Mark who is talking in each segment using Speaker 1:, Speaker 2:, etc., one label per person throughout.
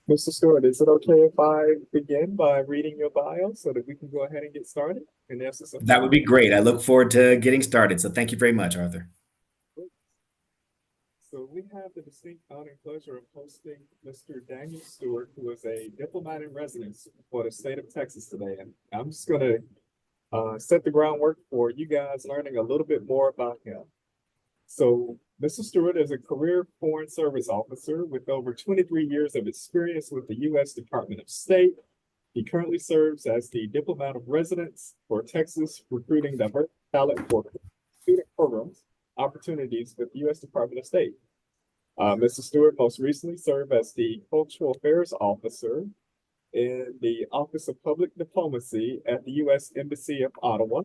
Speaker 1: Mr. Stewart, is it okay if I begin by reading your bio so that we can go ahead and get started and answer some
Speaker 2: That would be
Speaker 1: questions?
Speaker 2: great. I look forward to getting started. So thank you very much, Arthur.
Speaker 1: So we have the distinct honor and pleasure of hosting Mr. Daniel Stewart, who is a diplomat in residence for the state of Texas today. And I'm just going to set the groundwork for you guys learning a little bit more about him. So Mr. Stewart is a career Foreign Service officer with over 23 years of experience with the U.S. Department of State. He currently serves as the diplomat of residence for Texas, recruiting diverse talent for student programs opportunities with the U.S. Department of State. Mr. Stewart most recently served as the Cultural Affairs Officer in the Office of Public Diplomacy at the U.S. Embassy of Ottawa,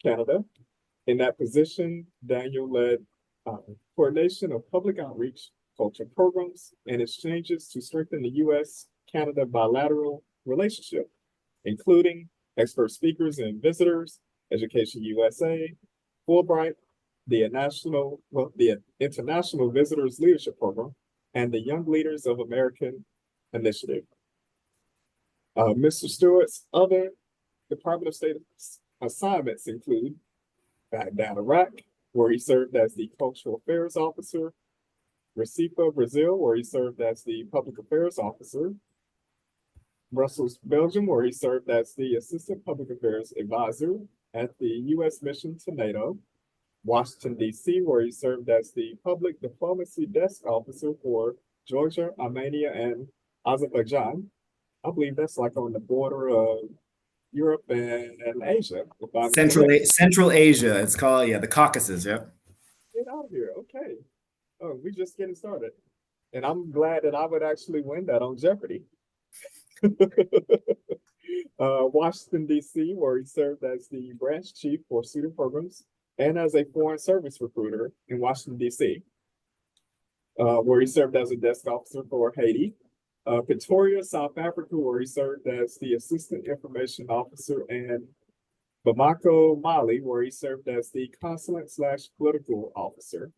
Speaker 1: Canada. In that position, Daniel led uh, coordination of public outreach, culture programs, and exchanges to strengthen the U.S.-Canada bilateral relationship, including expert speakers and visitors, Education USA, Fulbright, the International Visitors Leadership Program, and the Young Leaders of American Initiative. Mr. Stewart's other Department of State assignments include Baghdad, Iraq, where he served as the Cultural Affairs Officer, Recife, Brazil, where he served as the Public Affairs Officer, Brussels, Belgium, where he served as the Assistant Public Affairs Advisor at the U.S. Mission to NATO, Washington, D.C., where he served as the Public Diplomacy Desk Officer for Georgia, Armenia, and Azerbaijan. I believe that's like on the border of Europe and Asia, if I'm correct.
Speaker 2: Central Asia. It's called, yeah, the Caucasus. Yep.
Speaker 1: Get out of here. Okay. Oh, we just getting started. And I'm glad that I would actually win that on Jeopardy. Washington, D.C., where he served as the branch chief for student programs and as a foreign service recruiter in Washington, D.C., where he served as a desk officer for Haiti. Pretoria, South Africa, where he served as the assistant information officer, and Bamako, Mali, where he served as the consulate slash political officer.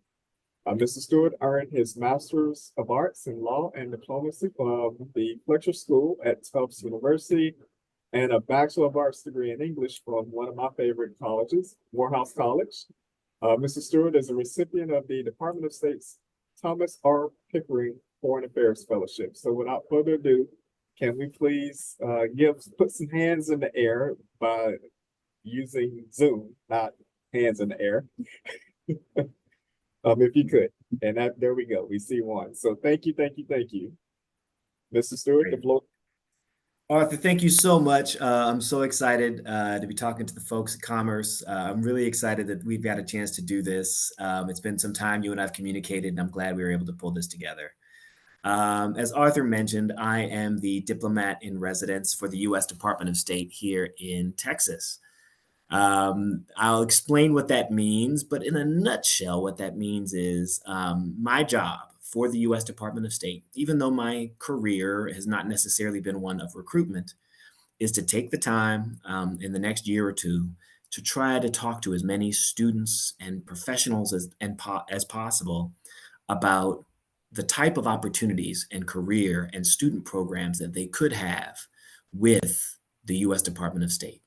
Speaker 1: Mr. Stewart earned his Master's of Arts in Law and Diplomacy from the Fletcher School at Tufts University and a Bachelor of Arts degree in English from one of my favorite colleges, Morehouse College. Mr. Stewart is a recipient of the Department of State's Thomas R. Pickering Foreign Affairs Fellowship. So without further ado, can we please put some hands in the air by using Zoom, not hands in the air, if you could. And there we go. We see one. So thank you, thank you, thank you. Mr. Stewart, the
Speaker 2: Great.
Speaker 1: floor.
Speaker 2: Arthur, thank you so much. I'm so excited to be talking to the folks at Commerce. I'm really excited that we've got a chance to do this. It's been some time you and I've communicated, and I'm glad we were able to pull this together. As Arthur mentioned, I am the diplomat in residence for the U.S. Department of State here in Texas. I'll explain what that means, but in a nutshell, what that means is my job for the US Department of State, even though my career has not necessarily been one of recruitment, is to take the time in the next year or two to try to talk to as many students and professionals as possible about the type of opportunities and career and student programs that they could have with the US Department of State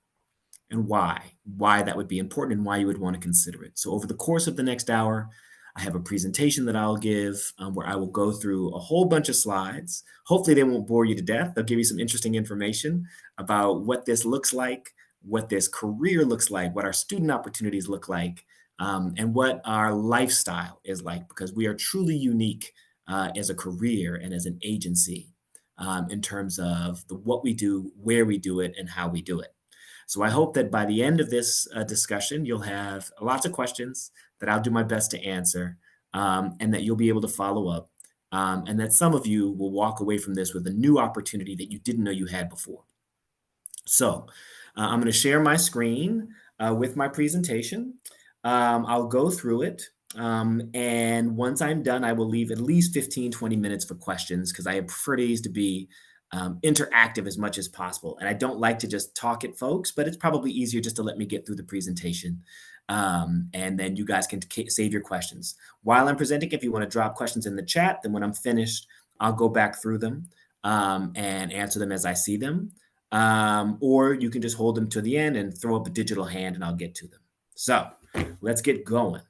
Speaker 2: and why that would be important and why you would want to consider it. So over the course of the next hour, I have a presentation that I'll give where I will go through a whole bunch of slides. Hopefully they won't bore you to death. They'll give you some interesting information about what this looks like, what this career looks like, what our student opportunities look like, and what our lifestyle is like, because we are truly unique as a career and as an agency in terms of what we do, where we do it, and how we do it. So I hope that by the end of this discussion, you'll have lots of questions that I'll do my best to answer, and that you'll be able to follow up, and that some of you will walk away from this with a new opportunity that you didn't know you had before. So I'm going to share my screen with my presentation. I'll go through it. And once I'm done, I will leave at least 15, 20 minutes for questions because I prefer these to be interactive as much as possible. And I don't like to just talk at folks, but it's probably easier just to let me get through the presentation. And then you guys can save your questions. While I'm presenting, if you want to drop questions in the chat, then when I'm finished, I'll go back through them. and answer them as I see them. Or you can just hold them to the end and throw up a digital hand and I'll get to them. So let's get going.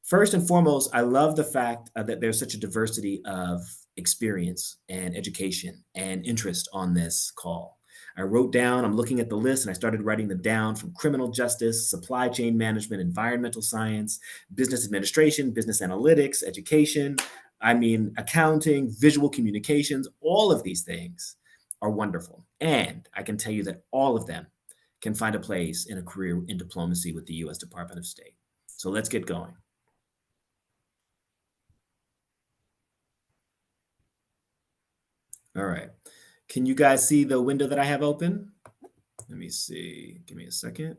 Speaker 2: First and foremost, I love the fact that there's such a diversity of experience and education and interest on this call. I wrote down, I'm looking at the list and I started writing them down from criminal justice, supply chain management, environmental science, business administration, business analytics, education, accounting, visual communications, all of these things are wonderful. And I can tell you that all of them can find a place in a career in diplomacy with the US Department of State. So let's get going. All right. Can you guys see the window that I have open? Let me see. Give me a second.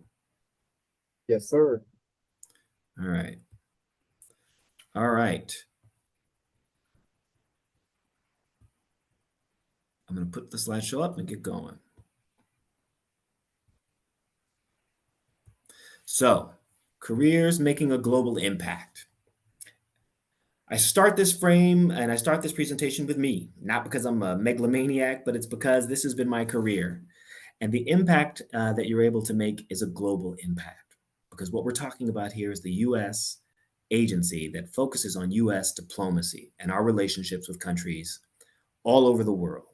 Speaker 1: Yes, sir.
Speaker 2: All right. All right. I'm going to put the slideshow up and get going. So, careers making a global impact. I start this frame and I start this presentation with me, not because I'm a megalomaniac, but it's because this has been my career. And the impact that you're able to make is a global impact. Because what we're talking about here is the US agency that focuses on US diplomacy and our relationships with countries all over the world.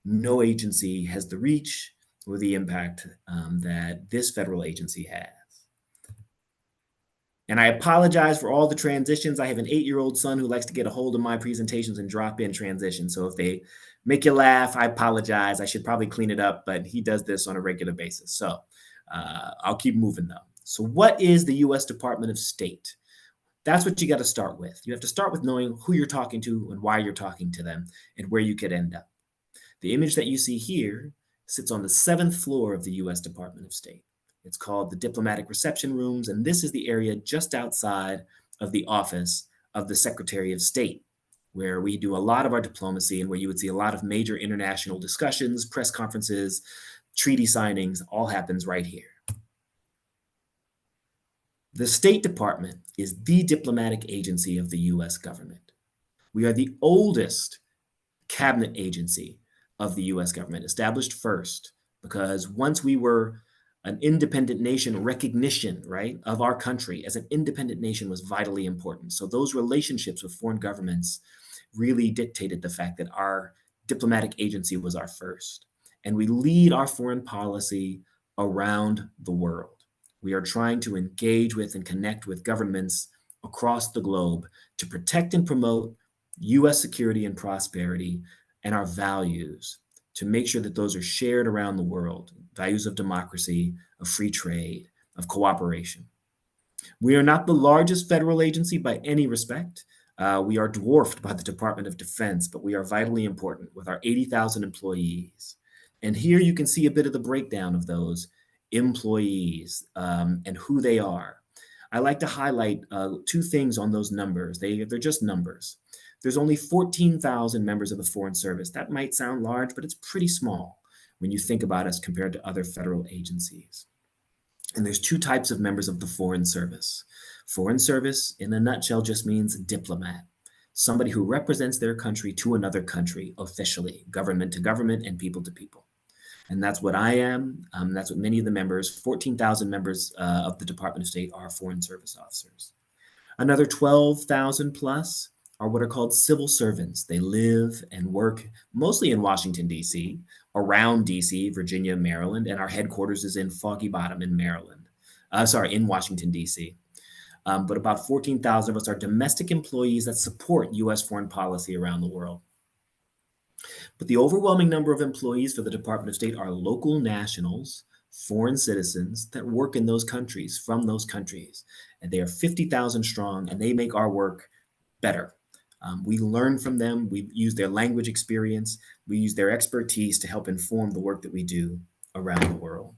Speaker 2: No agency has the reach or the impact that this federal agency has. And I apologize for all the transitions. I have an 8-year-old son who likes to get a hold of my presentations and drop in transitions. So if they make you laugh, I apologize. I should probably clean it up, but he does this on a regular basis. So I'll keep moving though. So what is the US Department of State? That's what you got to start with. You have to start with knowing who you're talking to and why you're talking to them and where you could end up. The image that you see here sits on the 7th floor of the US Department of State. It's called the Diplomatic Reception Rooms, and this is the area just outside of the office of the Secretary of State, where we do a lot of our diplomacy and where you would see a lot of major international discussions, press conferences, treaty signings, all happens right here. The State Department is the diplomatic agency of the US government. We are the oldest cabinet agency of the US government, established first, because once we were an independent nation, recognition, right, of our country as an independent nation was vitally important. So those relationships with foreign governments really dictated the fact that our diplomatic agency was our first. And we lead our foreign policy around the world. We are trying to engage with and connect with governments across the globe to protect and promote US security and prosperity and our values, to make sure that those are shared around the world, values of democracy, of free trade, of cooperation. We are not the largest federal agency by any respect. We are dwarfed by the Department of Defense, but we are vitally important with our 80,000 employees. And here you can see a bit of the breakdown of those employees and who they are. I like to highlight 2 things on those numbers. They're just numbers. There's only 14,000 members of the Foreign Service. That might sound large, but it's pretty small when you think about us compared to other federal agencies. And there's 2 types of members of the Foreign Service. Foreign Service, in a nutshell, just means diplomat, somebody who represents their country to another country officially, government to government and people to people. And that's what I am. That's what many of the members, 14,000 members of the Department of State are Foreign Service officers. Another 12,000 plus are what are called civil servants. They live and work mostly in Washington, D.C., around D.C., Virginia, Maryland, and our headquarters is in Foggy Bottom in in Washington, D.C. But about 14,000 of us are domestic employees that support U.S. foreign policy around the world. But the overwhelming number of employees for the Department of State are local nationals, foreign citizens that work in those countries, from those countries. And they are 50,000 strong, and they make our work better. We learn from them. We use their language experience. We use their expertise to help inform the work that we do around the world.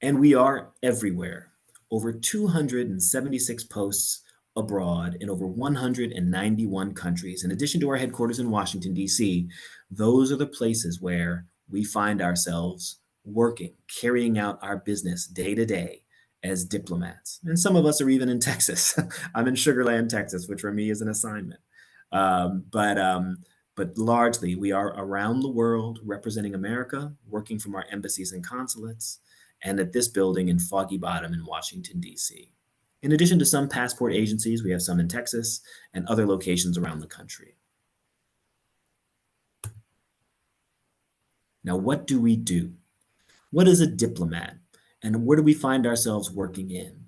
Speaker 2: And we are everywhere. Over 276 posts abroad in over 191 countries. In addition to our headquarters in Washington, D.C., those are the places where we find ourselves working, carrying out our business day to day as diplomats. And some of us are even in Texas. I'm in Sugar Land, Texas, which for me is an assignment. But largely, we are around the world representing America, working from our embassies and consulates, and at this building in Foggy Bottom in Washington, D.C. In addition to some passport agencies, we have some in Texas and other locations around the country. Now, what do we do? What is a diplomat? And where do we find ourselves working in?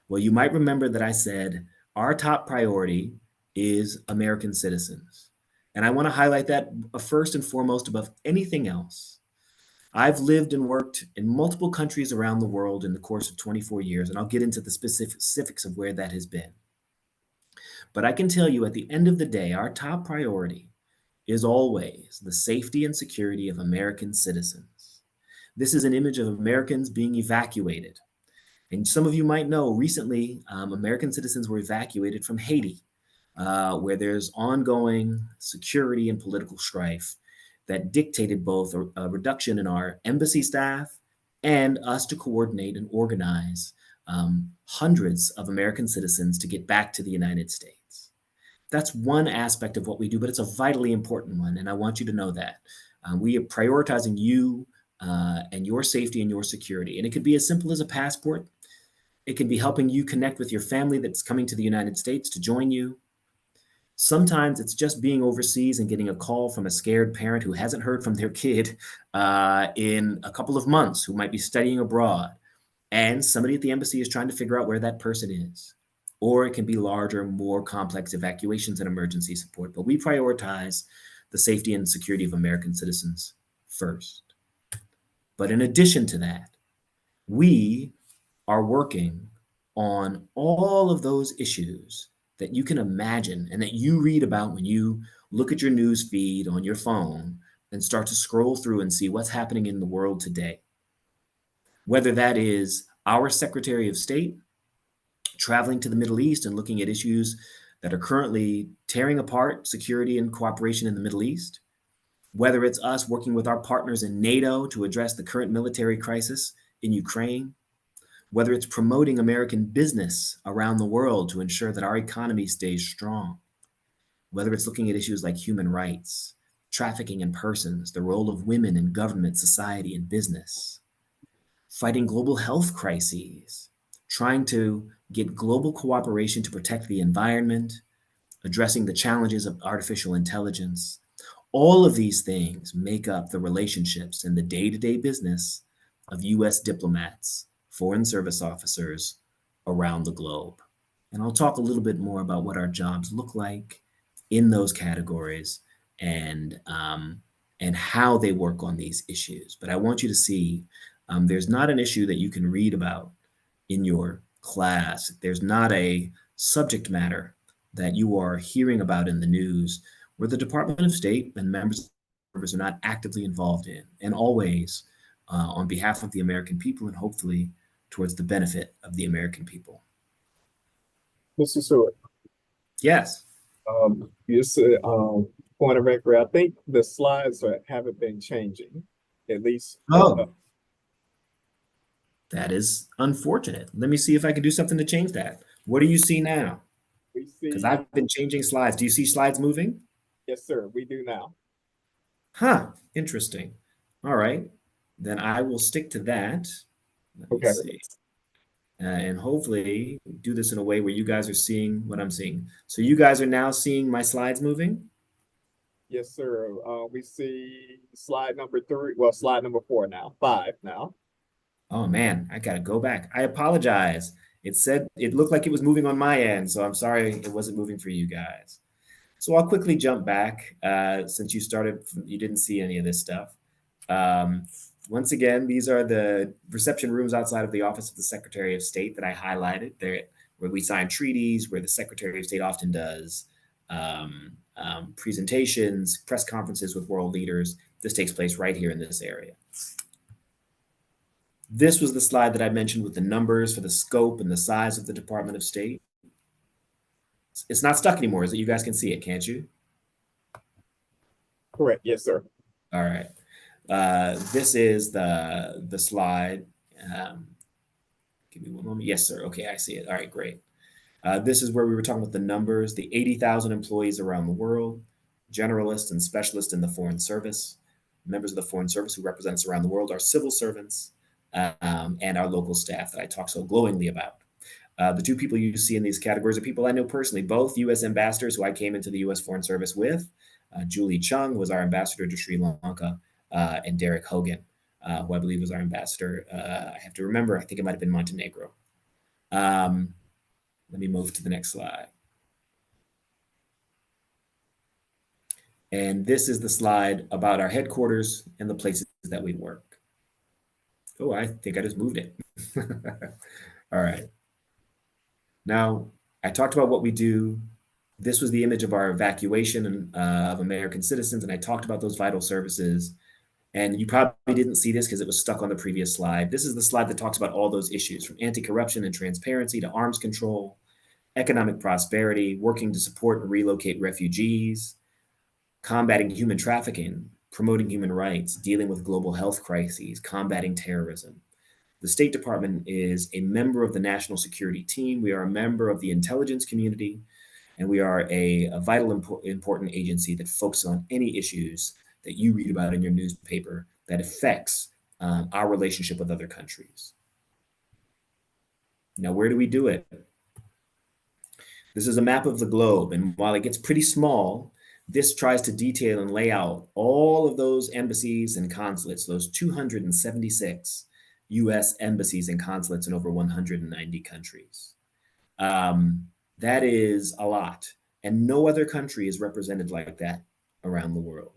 Speaker 2: Well, you might remember that I said our top priority is American citizens. And I want to highlight that first and foremost above anything else. I've lived and worked in multiple countries around the world in the course of 24 years, and I'll get into the specifics of where that has been. But I can tell you at the end of the day, our top priority is always the safety and security of American citizens. This is an image of Americans being evacuated. And some of you might know recently, American citizens were evacuated from Haiti, where there's ongoing security and political strife that dictated both a reduction in our embassy staff and us to coordinate and organize hundreds of American citizens to get back to the United States. That's one aspect of what we do, but it's a vitally important one, and I want you to know that. We are prioritizing you and your safety and your security, and it could be as simple as a passport. It could be helping you connect with your family that's coming to the United States to join you. Sometimes it's just being overseas and getting a call from a scared parent who hasn't heard from their kid in a couple of months, who might be studying abroad. And somebody at the embassy is trying to figure out where that person is. Or it can be larger, more complex evacuations and emergency support. But we prioritize the safety and security of American citizens first. But in addition to that, we are working on all of those issues that you can imagine and that you read about when you look at your news feed on your phone and start to scroll through and see what's happening in the world today. Whether that is our Secretary of State traveling to the Middle East and looking at issues that are currently tearing apart security and cooperation in the Middle East, whether it's us working with our partners in NATO to address the current military crisis in Ukraine, whether it's promoting American business around the world to ensure that our economy stays strong, whether it's looking at issues like human rights, trafficking in persons, the role of women in government, society, and business, fighting global health crises, trying to get global cooperation to protect the environment, addressing the challenges of artificial intelligence. All of these things make up the relationships and the day-to-day business of U.S. diplomats, foreign service officers around the globe. And I'll talk a little bit more about what our jobs look like in those categories and how they work on these issues. But I want you to see there's not an issue that you can read about in your class. There's not a subject matter that you are hearing about in the news where the Department of State and members are not actively involved in, and always on behalf of the American people and hopefully towards the benefit of the American people.
Speaker 1: Mr. Stewart,
Speaker 2: Yes.
Speaker 1: you said, point of record, I think the slides haven't been changing, at least.
Speaker 2: Oh, that is unfortunate. Let me see if I can do something to change that. What do you see now?
Speaker 1: We see,
Speaker 2: Because I've been changing slides. Do you see slides moving?
Speaker 1: yes, sir, we do now.
Speaker 2: Huh, interesting. All right, then I will stick to that. Let me
Speaker 1: Okay.
Speaker 2: see. And hopefully do this in a way where you guys are seeing what I'm seeing. So you guys are now seeing my slides moving?
Speaker 1: Yes, sir. We see slide number 3, well, slide number 4 now, 5 now.
Speaker 2: Oh man, I gotta go back. I apologize. It said it looked like it was moving on my end, so I'm sorry it wasn't moving for you guys. So I'll quickly jump back since you started, you didn't see any of this stuff. Once again, these are the reception rooms outside of the Office of the Secretary of State that I highlighted. They're where we sign treaties, where the Secretary of State often does presentations, press conferences with world leaders. This takes place right here in this area. This was the slide that I mentioned with the numbers for the scope and the size of the Department of State. It's not stuck anymore, is it? You guys can see it, can't you?
Speaker 1: Correct. Yes, sir.
Speaker 2: All right. This is the slide. Give me one moment. Yes, sir. Okay, I see it. All right, great. This is where we were talking about the numbers, the 80,000 employees around the world, generalists and specialists in the Foreign Service, members of the Foreign Service who represent us around the world, our civil servants, and our local staff that I talk so glowingly about. The two people you see in these categories are people I know personally, both U.S. ambassadors who I came into the U.S. Foreign Service with. Julie Chung was our ambassador to Sri Lanka, and Derek Hogan, who I believe was our ambassador. I have to remember, I think it might have been Montenegro. Let me move to the next slide. And this is the slide about our headquarters and the places that we work. Oh, I think I just moved it. All right. Now, I talked about what we do. This was the image of our evacuation of American citizens, and I talked about those vital services. And you probably didn't see this because it was stuck on the previous slide. This is the slide that talks about all those issues, from anti-corruption and transparency to arms control, economic prosperity, working to support and relocate refugees, combating human trafficking, promoting human rights, dealing with global health crises, combating terrorism. The State Department is a member of the national security team. We are a member of the intelligence community, and we are a vital, important agency that focuses on any issues that you read about in your newspaper that affects our relationship with other countries. Now, where do we do it? This is a map of the globe, and while it gets pretty small, this tries to detail and lay out all of those embassies and consulates, those 276 US embassies and consulates in over 190 countries. That is a lot, and no other country is represented like that around the world.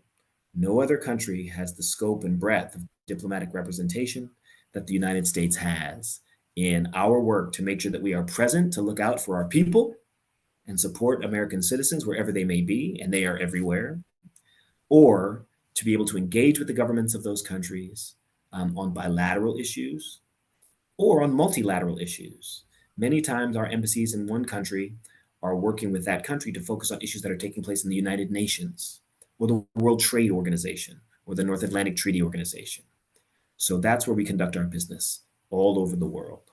Speaker 2: No other country has the scope and breadth of diplomatic representation that the United States has in our work to make sure that we are present to look out for our people and support American citizens wherever they may be, and they are everywhere, or to be able to engage with the governments of those countries on bilateral issues or on multilateral issues. Many times our embassies in one country are working with that country to focus on issues that are taking place in the United Nations or the World Trade Organization or the North Atlantic Treaty Organization. So that's where we conduct our business all over the world.